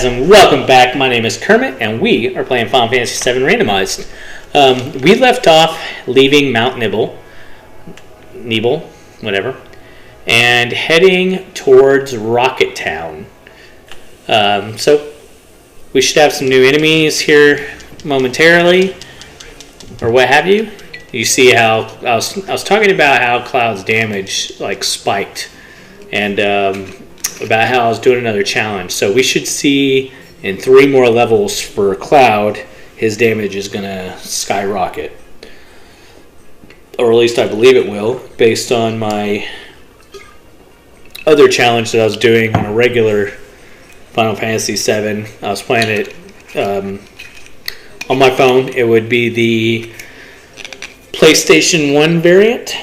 guys, and welcome back. My name is Kermit, and we are playing Final Fantasy VII Randomized. We left off leaving Mount Nibble, whatever, and heading towards Rocket Town. So we should have some new enemies here momentarily, or what have you. You see how I was talking about how Cloud's damage spiked, and about how I was doing another challenge. So we should see in 3 more levels for Cloud, his damage is going to skyrocket. Or at least I believe it will, based on my other challenge that I was doing on a regular Final Fantasy VII. I was playing it on my phone. It would be the PlayStation 1 variant.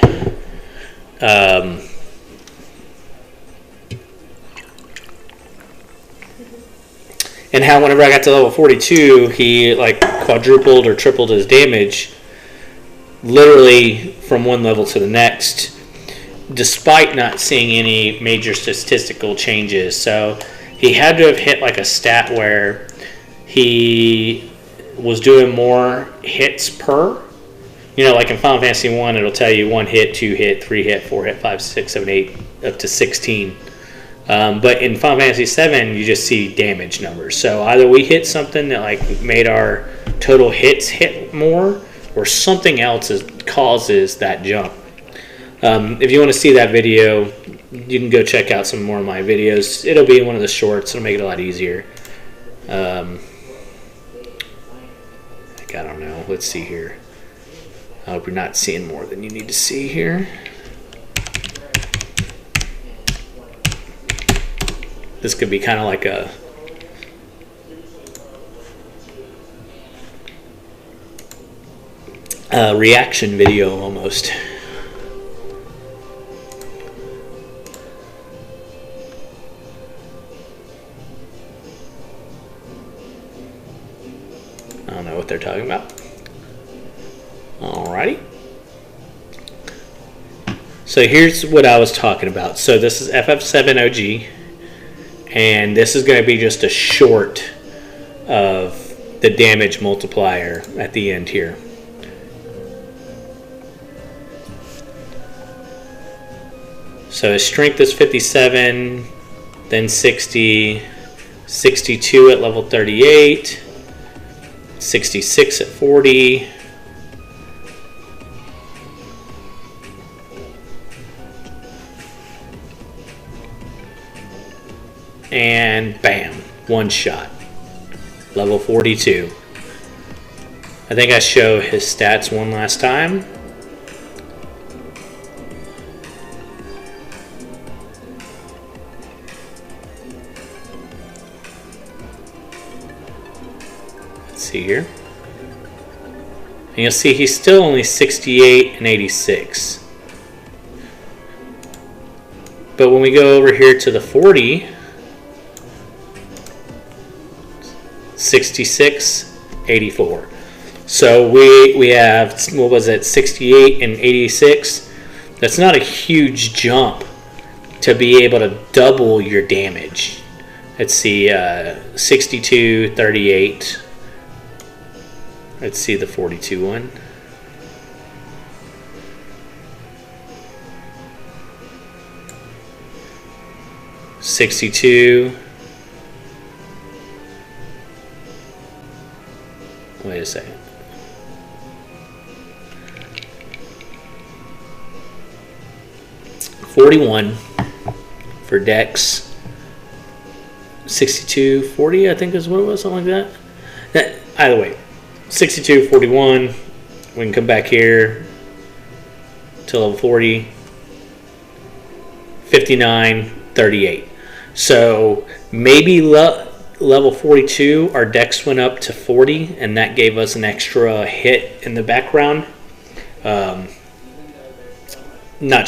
And how whenever I got to level 42, he quadrupled or tripled his damage, literally from one level to the next, despite not seeing any major statistical changes. So he had to have hit a stat where he was doing more hits per. You know, like in Final Fantasy 1, it'll tell you 1 hit, 2 hit, 3 hit, 4 hit, 5, 6, 7, 8, up to 16. But in Final Fantasy VII, you just see damage numbers. So either we hit something that made our total hits hit more, or something else causes that jump. If you want to see that video, you can go check out some more of my videos. It'll be in one of the shorts. It'll make it a lot easier. I don't know. Let's see here. I hope you're not seeing more than you need to see here. This could be kind of like a reaction video almost. I don't know what they're talking about. Alrighty. So here's what I was talking about. So this is FF7 OG. And this is going to be just a short of the damage multiplier at the end here. So his strength is 57, then 60, 62 at level 38, 66 at 40, and bam, 1 shot. Level 42. I think I show his stats one last time. Let's see here. And you'll see he's still only 68 and 86. But when we go over here to the 40, 66, 84. So we have, what was it, 68 and 86. That's not a huge jump to be able to double your damage. Let's see, 62, 38. Let's see the 42 one. $62. Wait a second. $41 for Dex. 62, 40, I think is what it was, something like that. Either way, 62, 41. We can come back here to level 40. 59, 38. So maybe level 42, our dex went up to 40, and that gave us an extra hit in the background. Not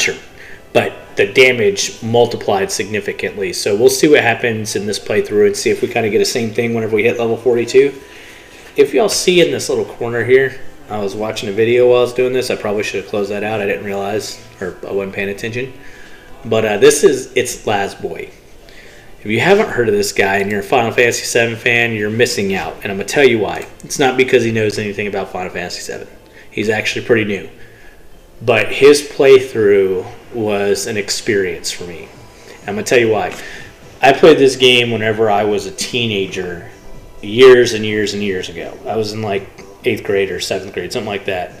sure, but the damage multiplied significantly. So we'll see what happens in this playthrough and see if we kind of get the same thing whenever we hit level 42. If y'all see in this little corner here, I was watching a video while I was doing this. I probably should have closed that out. I didn't realize, or I wasn't paying attention. But it's Lasboy. If you haven't heard of this guy and you're a Final Fantasy VII fan, you're missing out. And I'm going to tell you why. It's not because he knows anything about Final Fantasy VII. He's actually pretty new. But his playthrough was an experience for me. And I'm going to tell you why. I played this game whenever I was a teenager, years and years and years ago. I was in like 8th grade or 7th grade, something like that.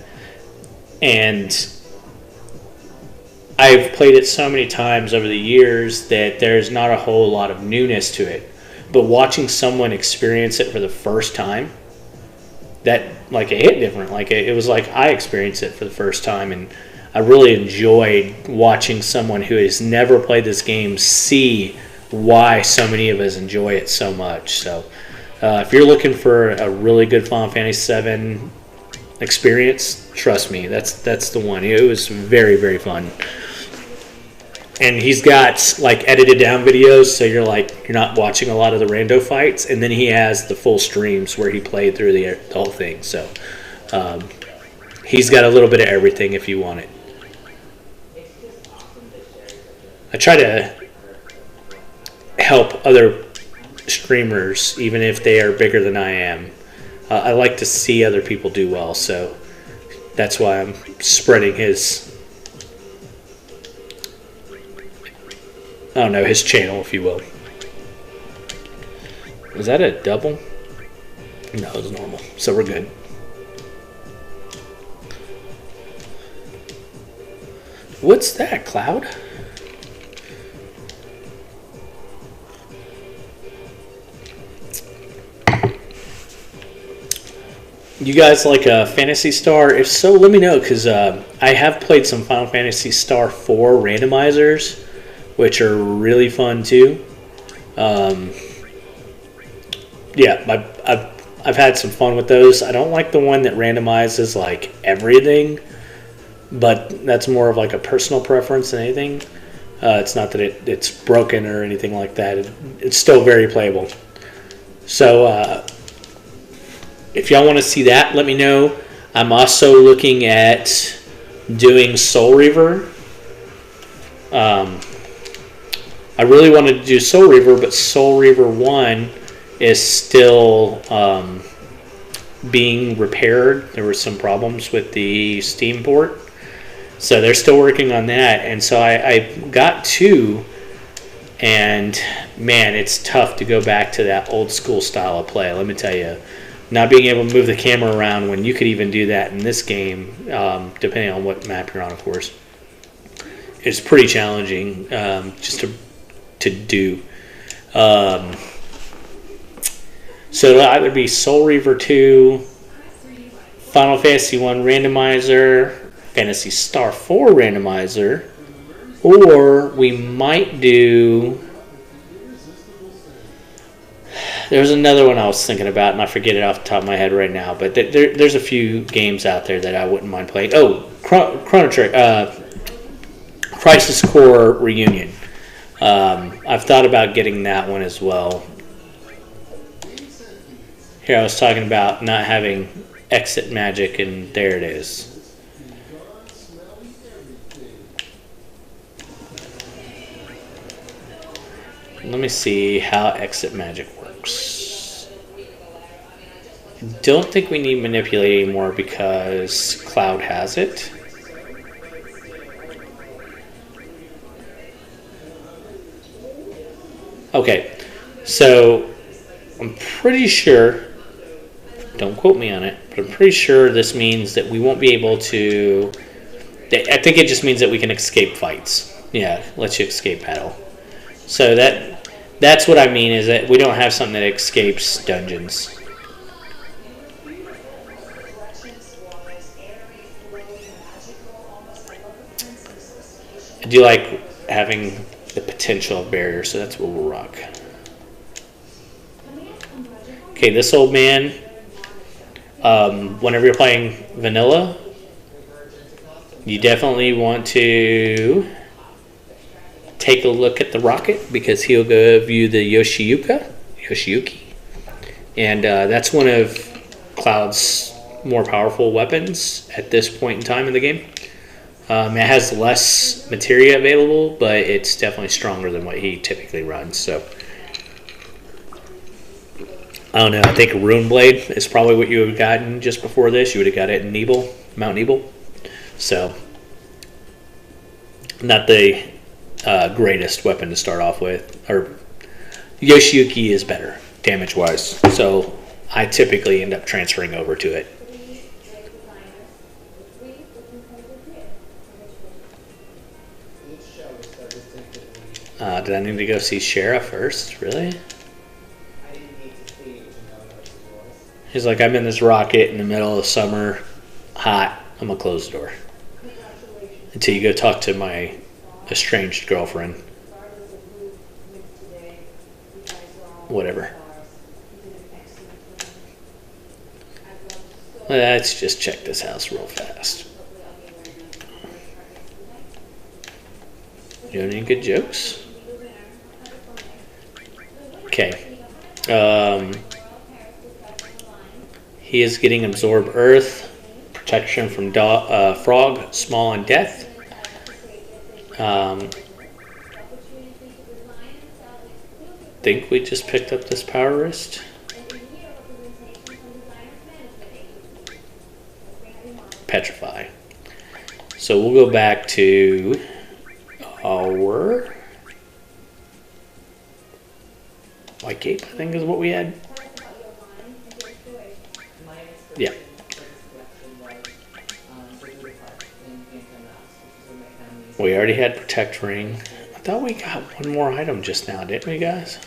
And I've played it so many times over the years that there's not a whole lot of newness to it. But watching someone experience it for the first time, that like it hit different. Like it was like I experienced it for the first time, and I really enjoyed watching someone who has never played this game see why so many of us enjoy it so much. So if you're looking for a really good Final Fantasy VII experience, trust me, that's the one. It was very, very fun. And he's got like edited down videos, so you're not watching a lot of the rando fights, and then he has the full streams where he played through the whole thing. So he's got a little bit of everything if you want it. I try to help other streamers, even if they are bigger than I am. I like to see other people do well, so that's why I'm spreading his, I don't know, his channel, if you will. Was that a double? No, it was normal, so we're good. What's that, Cloud? You guys like Phantasy Star? If so, let me know, because I have played some Final Fantasy Star 4 randomizers, which are really fun too. Yeah, I've had some fun with those. I don't like the one that randomizes like everything, but that's more of like a personal preference than anything. It's not that it's broken or anything like that. It's still very playable. So if y'all want to see that, let me know. I'm also looking at doing Soul Reaver. I really wanted to do Soul Reaver, but Soul Reaver 1 is still being repaired. There were some problems with the Steam port. So they're still working on that. And so I got 2, and man, it's tough to go back to that old school style of play. Let me tell you. Not being able to move the camera around when you could even do that in this game, depending on what map you're on, of course, is pretty challenging just to do. So it'll either be Soul Reaver 2, Final Fantasy 1 Randomizer, Phantasy Star 4 Randomizer, or we might do... There's another one I was thinking about, and I forget it off the top of my head right now. But there's a few games out there that I wouldn't mind playing. Oh, Chrono Trigger, Crisis Core Reunion. I've thought about getting that one as well. Here I was talking about not having exit magic, and there it is. Let me see how exit magic works. I don't think we need manipulate anymore because Cloud has it. Okay, so I'm pretty sure, don't quote me on it, but I'm pretty sure this means that we won't be able to, I think it just means that we can escape fights. Yeah, lets you escape battle. So that's what I mean, is that we don't have something that escapes dungeons. I do like having the potential of barrier, so that's what we'll rock. Okay, this old man, whenever you're playing vanilla, you definitely want to take a look at the rocket, because he'll go view the Yoshiyuki, and that's one of Cloud's more powerful weapons at this point in time in the game. It has less materia available, but it's definitely stronger than what he typically runs. So I don't know. I think Rune Blade is probably what you would have gotten just before this. You would have got it in Mount Nebel. So, not the greatest weapon to start off with. Or Yoshiyuki is better damage wise. So, I typically end up transferring over to it. Did I need to go see Sheriff first? Really? He's like, I'm in this rocket in the middle of the summer, hot. I'm gonna close the door until you go talk to my estranged girlfriend. Whatever. Let's just check this house real fast. You have any good jokes? Okay. He is getting absorb earth, protection from frog, small, and death. Think we just picked up this power wrist. Petrify. So we'll go back to our White Cape, I think is what we had. Yeah. We already had Protect Ring. I thought we got one more item just now, didn't we, guys?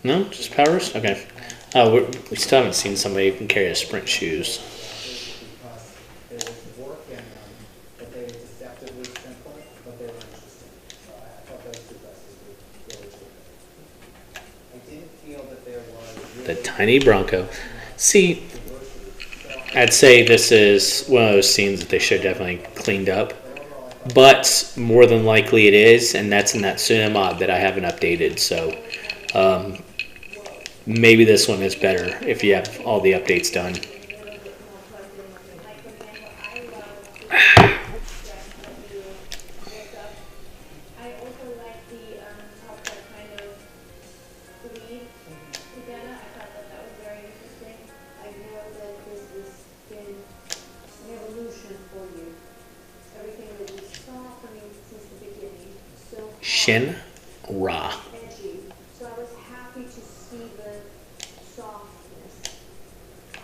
No? Just powers? Okay. Oh, we still haven't seen somebody who can carry a sprint shoes. The tiny Bronco. See, I'd say this is one of those scenes that they should definitely cleaned up. But more than likely it is, and that's in that tsunamod that I haven't updated. So maybe this one is better if you have all the updates done. Shin Ra. So I was happy to see the softness.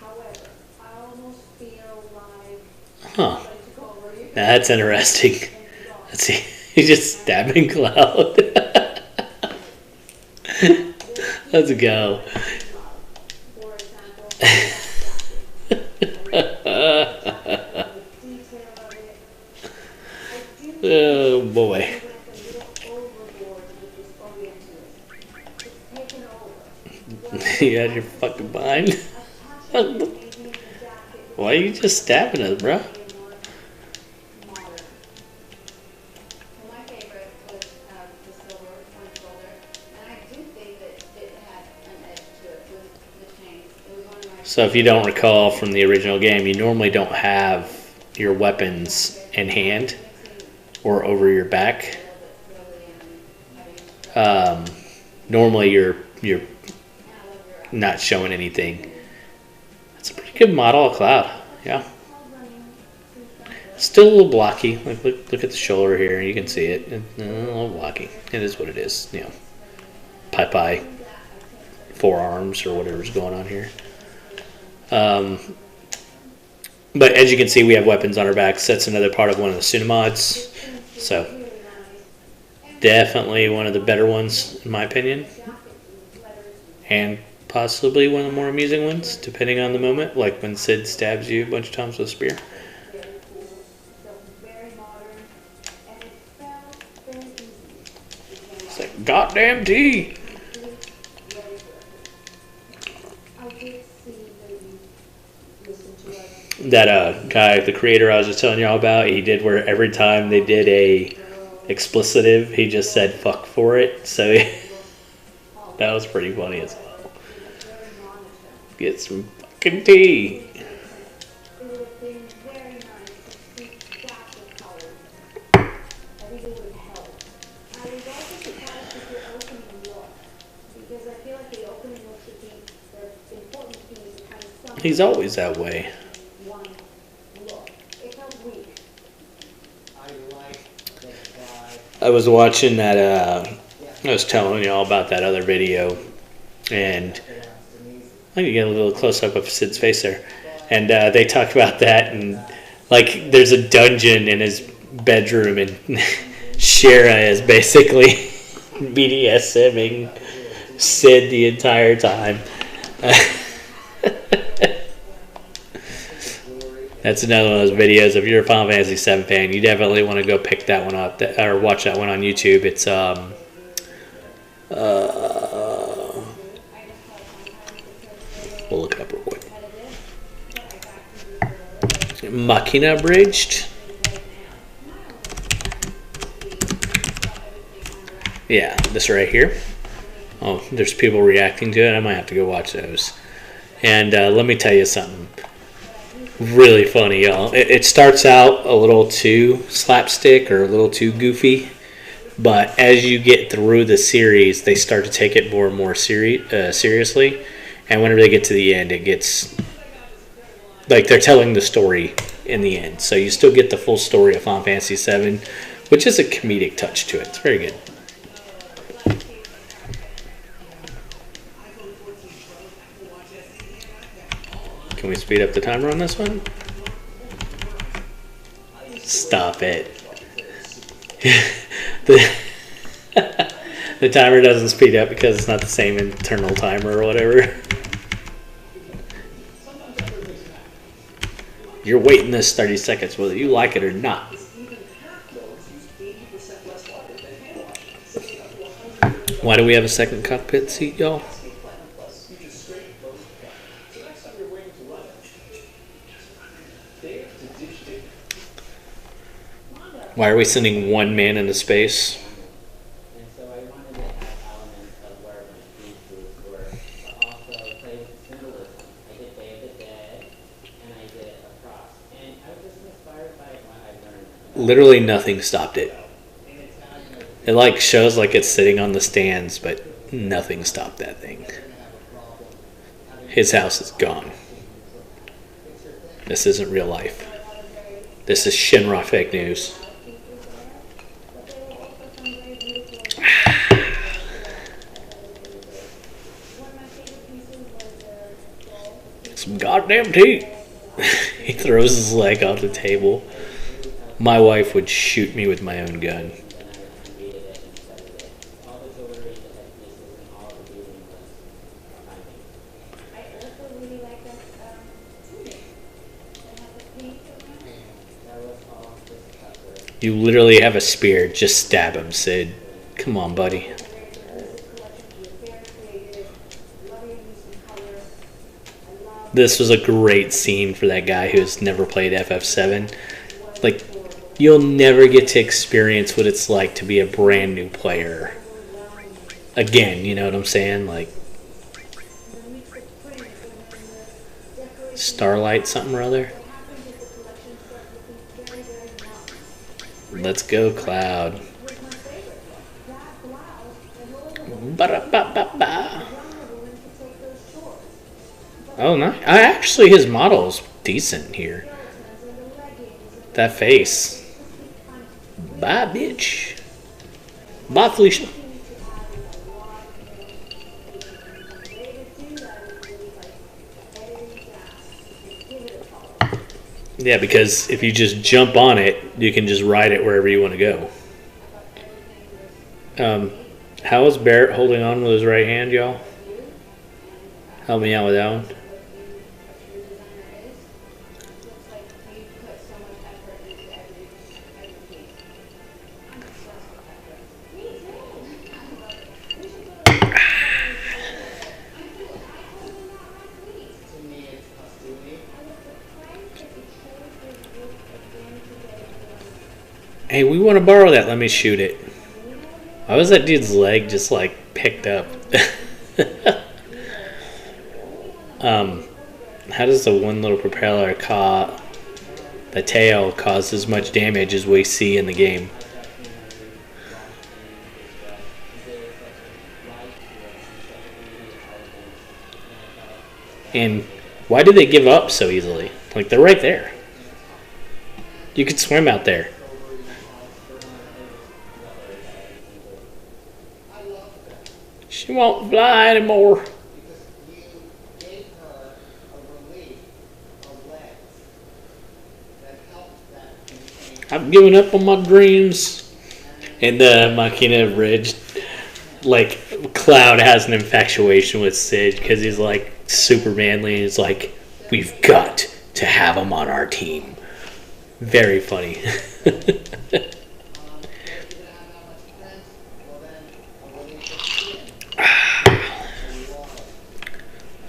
However, I almost feel like Huh. Now that's interesting. Let's see. He's just stabbing Cloud. Let's go. Oh boy. You out of your fucking mind? Why are you just stabbing us, bro? So if you don't recall from the original game, you normally don't have your weapons in hand or over your back. Normally you're not showing anything. That's a pretty good model of Cloud. Yeah. Still a little blocky. Like look at the shoulder here. You can see it. It's a little blocky. It is what it is. You know, pie forearms or whatever's going on here. But as you can see, we have weapons on our backs. That's another part of one of the tsunamods. So definitely one of the better ones in my opinion. And possibly one of the more amusing ones, depending on the moment, like when Sid stabs you a bunch of times with a spear. It's like, goddamn tea! That guy, the creator I was just telling y'all about, he did where every time they did a explicitive, he just said fuck for it. So That was pretty funny as well. Get some fucking tea. It would have been very nice to see flashes of colors. I think it would have helped. I was also surprised with your opening look, because I feel like the opening look should be the important thing is to kind of sum He's always that way. one look. It felt weak. I was watching that, I was telling y'all about that other video, and I can get a little close up of Sid's face there. And they talk about that, and like there's a dungeon in his bedroom, and Shara is basically BDSMing Sid the entire time. That's another one of those videos. If you're a Final Fantasy VII fan, you definitely want to go pick that one up or watch that one on YouTube. It's we'll look it up real quick. Machina Abridged. Yeah, this right here. Oh, there's people reacting to it. I might have to go watch those. And let me tell you something really funny, y'all. It starts out a little too slapstick or a little too goofy, but as you get through the series, they start to take it more and more seriously. And whenever they get to the end, it gets like they're telling the story in the end. So you still get the full story of Final Fantasy VII, which is a comedic touch to it. It's very good. Can we speed up the timer on this one? Stop it. The timer doesn't speed up because it's not the same internal timer or whatever. You're waiting this 30 seconds whether you like it or not. Why do we have a second cockpit seat, y'all? Why are we sending one man into space? And so I wanted to have elements of where my food foods were, but also play with the symbolism. I did Day of the Dead, and I did a cross. And I was just inspired by what I learned. Literally nothing stopped it. It like shows like it's sitting on the stands, but nothing stopped that thing. His house is gone. This isn't real life. This is Shinra fake news. Some goddamn tea. He throws his leg off the table. My wife would shoot me with my own gun. You literally have a spear. Just stab him, Sid. Come on, buddy. This was a great scene for that guy who's never played FF7. Like, you'll never get to experience what it's like to be a brand new player. Again, you know what I'm saying? Like, Starlight something or other. Let's go, Cloud. Ba-da-ba-ba-ba. Oh, no. Actually, his model's decent here. That face. Bye, bitch. Bye, Felicia. Yeah, because if you just jump on it, you can just ride it wherever you want to go. How is Barrett holding on with his right hand, y'all? Help me out with that one. Hey, we want to borrow that. Let me shoot it. Why was that dude's leg just like picked up. How does the one little propeller the tail cause as much damage as we see in the game? And why do they give up so easily? Like, they're right there. You could swim out there. She won't fly anymore. I've given up on my dreams. And the Machina Ridge, like, Cloud has an infatuation with Sid because he's like super manly. And he's like, we've got to have him on our team. Very funny.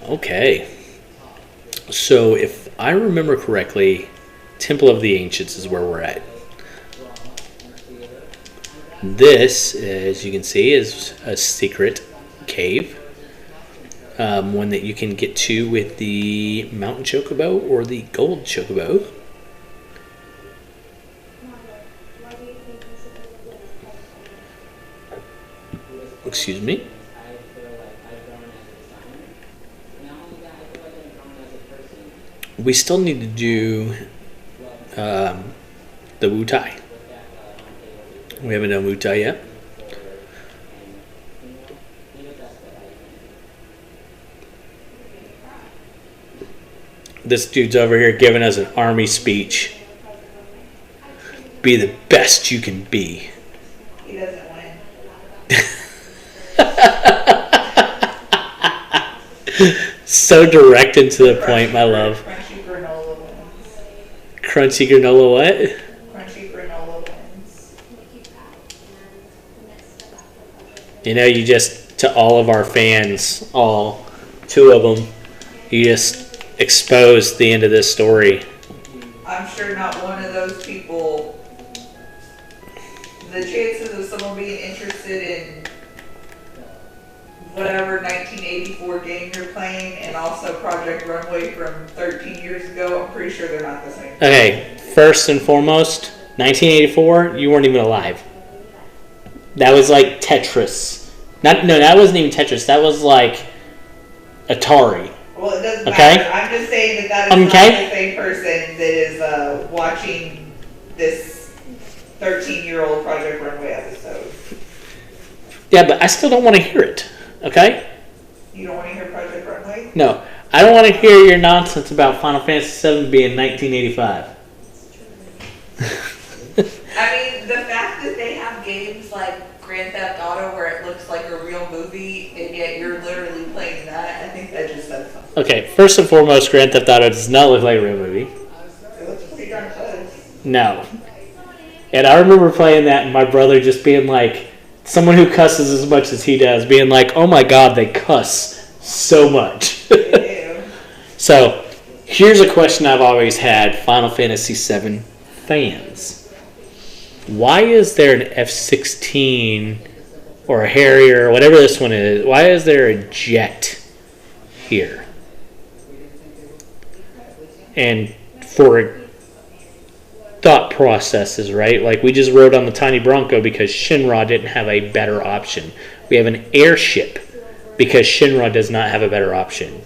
Okay. So if I remember correctly, Temple of the Ancients is where we're at. This, as you can see, is a secret cave. One that you can get to with the Mountain Chocobo or the Gold Chocobo. Excuse me. We still need to do the Wutai. We haven't done Wutai yet. This dude's over here giving us an army speech. Be the best you can be. He doesn't win. So direct and to the point, my love. Crunchy granola wins. Crunchy granola what? Crunchy granola wins. You know, you just, to all of our fans, all 2 of them, you just exposed the end of this story. I'm sure not one of those people. The chances of someone being interested in whatever 1984 game you're playing and also Project Runway from 13 years ago, I'm pretty sure they're not the same. Okay, first and foremost, 1984, you weren't even alive. That was like Tetris. No, that wasn't even Tetris. That was like Atari. Well, it doesn't Okay. matter. I'm just saying that is Okay. not the same person that is watching this 13-year-old Project Runway episode. Yeah, but I still don't want to hear it. Okay? You don't want to hear Project Runway? No, I don't want to hear your nonsense about Final Fantasy VII being 1985. I mean, the fact that they have games like Grand Theft Auto where it looks like a real movie and yet you're literally playing that, I think that just says something. Okay, first and foremost, Grand Theft Auto does not look like a real movie. It looks pretty darn close. No. And I remember playing that and my brother just being like, someone who cusses as much as he does, being like, oh my god, they cuss so much. They do. So, here's a question I've always had, Final Fantasy VII fans. Why is there an F-16 or a Harrier or whatever this one is, why is there a jet here? And for thought processes, right? Like, we just rode on the tiny Bronco because Shinra didn't have a better option. We have an airship because Shinra does not have a better option.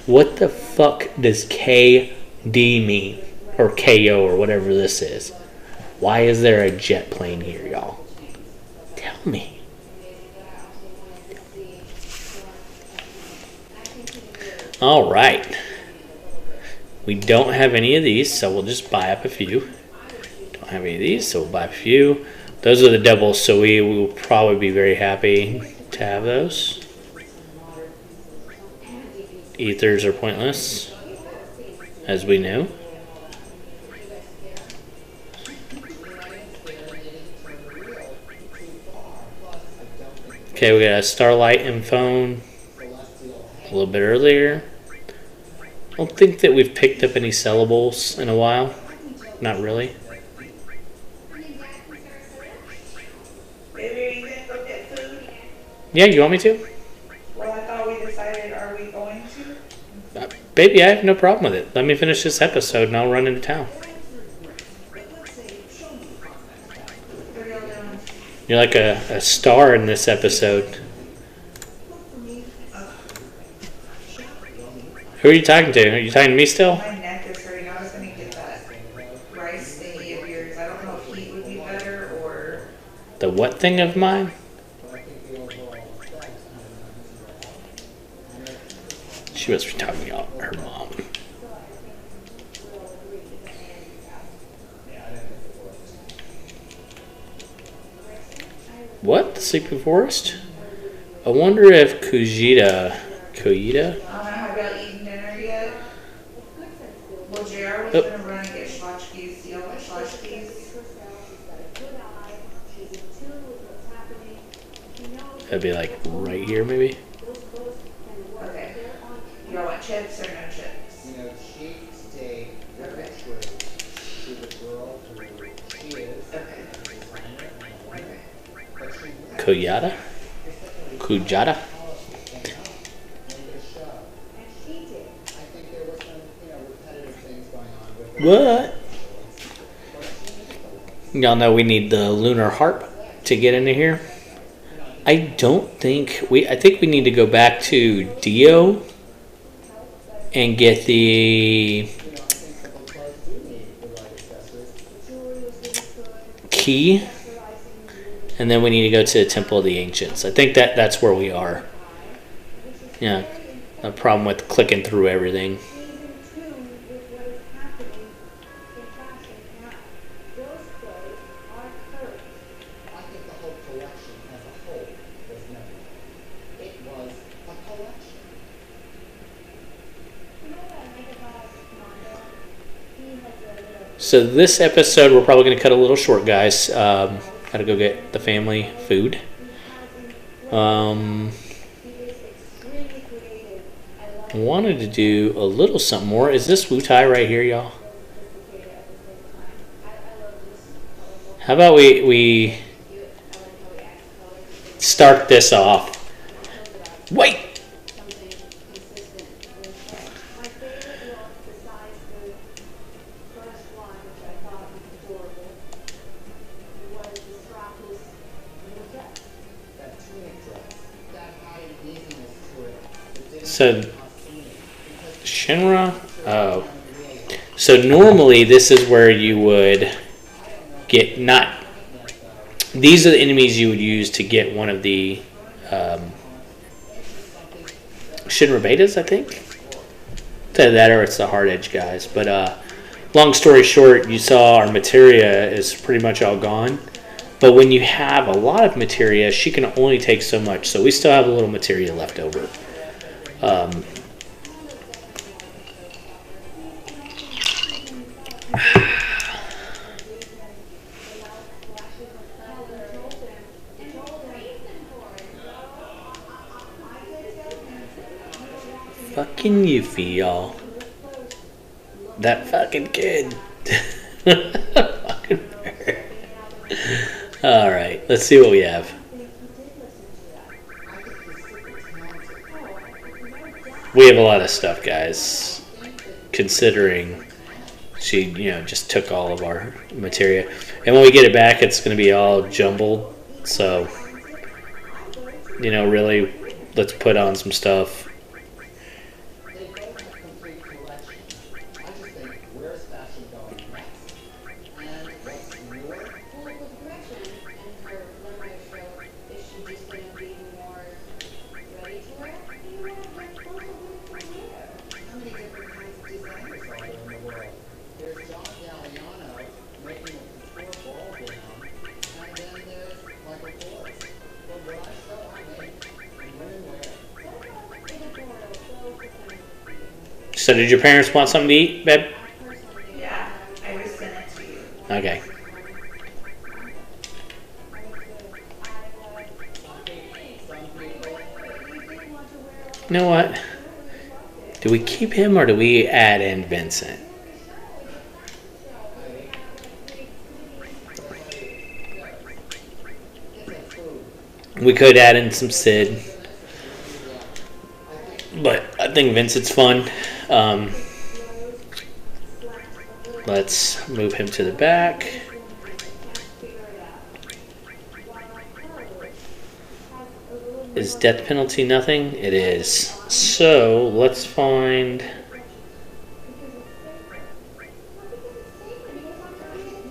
What the fuck does KD mean? Or KO or whatever this is. Why is there a jet plane here, y'all? Tell me. All right. We don't have any of these, so we'll just buy up a few. Don't have any of these, so we'll buy a few. Those are the doubles, so we will probably be very happy to have those. Ethers are pointless, as we know. Okay, we got a Starlight and phone a little bit earlier. I don't think that we've picked up any sellables in a while. Not really. Baby, are you gonna go get food? Yeah, you want me to? Well, I thought we decided, are we going to? Baby, I have no problem with it. Let me finish this episode and I'll run into town. What are y'all doing? You're like a star in this episode. Who are you talking to? Are you talking to me still? My neck is hurting. I was gonna get that rice thingy of yours. I don't know if heat would be better or. The what thing of mine? She was talking about her mom. What? The Sleeping Forest? I wonder if Koyita? I don't know, have y'all eaten dinner yet? Well, JR was gonna run and get tchotchkes. Do y'all want tchotchkes? That'd be like right here, maybe. Okay. Y'all want chips or no chips? You know, she stayed Okay. true to the girl who she is, Okay. as a designer, Okay. but she Koyata? Kujata? I think there were some, repetitive things going on with What? Y'all know we need the lunar harp to get into here. I think we need to go back to Dio and get the key, and then we need to go to the Temple of the Ancients. I think that's where we are. Yeah, no problem with clicking through everything. I think the whole collection as a whole was never. It was a collection. So this episode, we're probably going to cut a little short, guys. Gotta go get the family food. Wanted to do a little something more. Is this Wutai right here, y'all? How about we start this off? Wait! That tunic dress, that high easiness to it. It didn't So, because Shinra? Oh. So normally this is where you would get not... These are the enemies you would use to get one of the Shinra betas, I think. Either that or it's the hard edge guys. But long story short, you saw our materia is pretty much all gone. But when you have a lot of materia, she can only take so much. So we still have a little materia left over. Fucking Yuffie, y'all. That fucking kid. Fucking bird. Alright, let's see what we have. We have a lot of stuff, guys. Considering she, just took all of our materia. And when we get it back, it's going to be all jumbled. So, really, let's put on some stuff. they both have complete collections. I just think, where's fashion going next? And what's your? Well, with correction and her preliminary show, is she just going to be more ready to wear? You have like clothes for wear. How many different kinds of designers are there in the world? There's John Galliano making a couture ball gown, and then there's Michael Kors. But what I sew, I make, and women wear. So did your parents want something to eat, babe? Yeah, I just sent it to you. Okay. You know what? Do we keep him or do we add in Vincent? We could add in some Sid, but I think Vincent's fun. Let's move him to the back. Is death penalty nothing? It is. So let's find.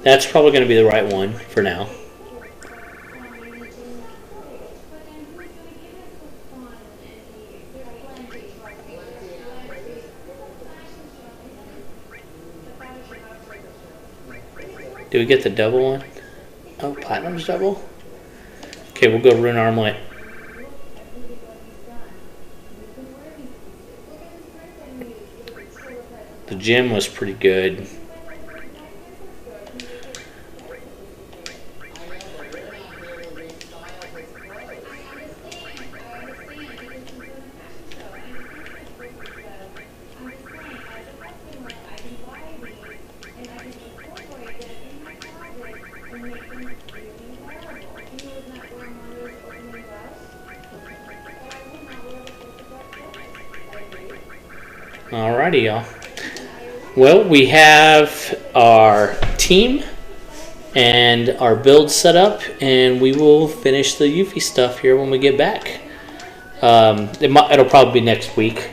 That's probably going to be the right one for now. Do we get the double one? Oh, Platinum's double? Okay, we'll go Rune Armlet. The gym was pretty good. Alrighty, y'all. Well, we have our team and our build set up, and we will finish the Yuffie stuff here when we get back. It'll probably be next week.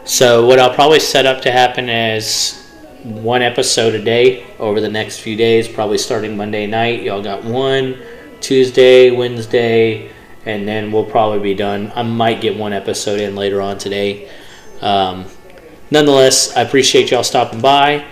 So what I'll probably set up to happen is one episode a day over the next few days, probably starting Monday night. Y'all got one, Tuesday, Wednesday, and then we'll probably be done. I might get one episode in later on today. Nonetheless, I appreciate y'all stopping by.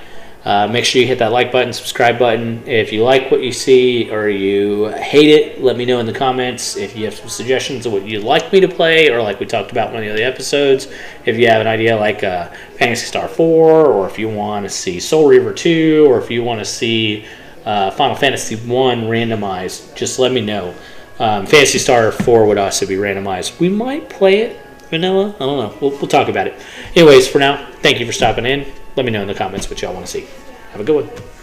Make sure you hit that like button, subscribe button. If you like what you see or you hate it, let me know in the comments. If you have some suggestions of what you'd like me to play, or like we talked about in one of the other episodes, if you have an idea like Phantasy Star 4, or if you want to see Soul Reaver 2, or if you want to see Final Fantasy 1 randomized, just let me know. Phantasy Star 4 would also be randomized. We might play it vanilla. I don't know. We'll talk about it. Anyways, for now, thank you for stopping in. Let me know in the comments what y'all want to see. Have a good one.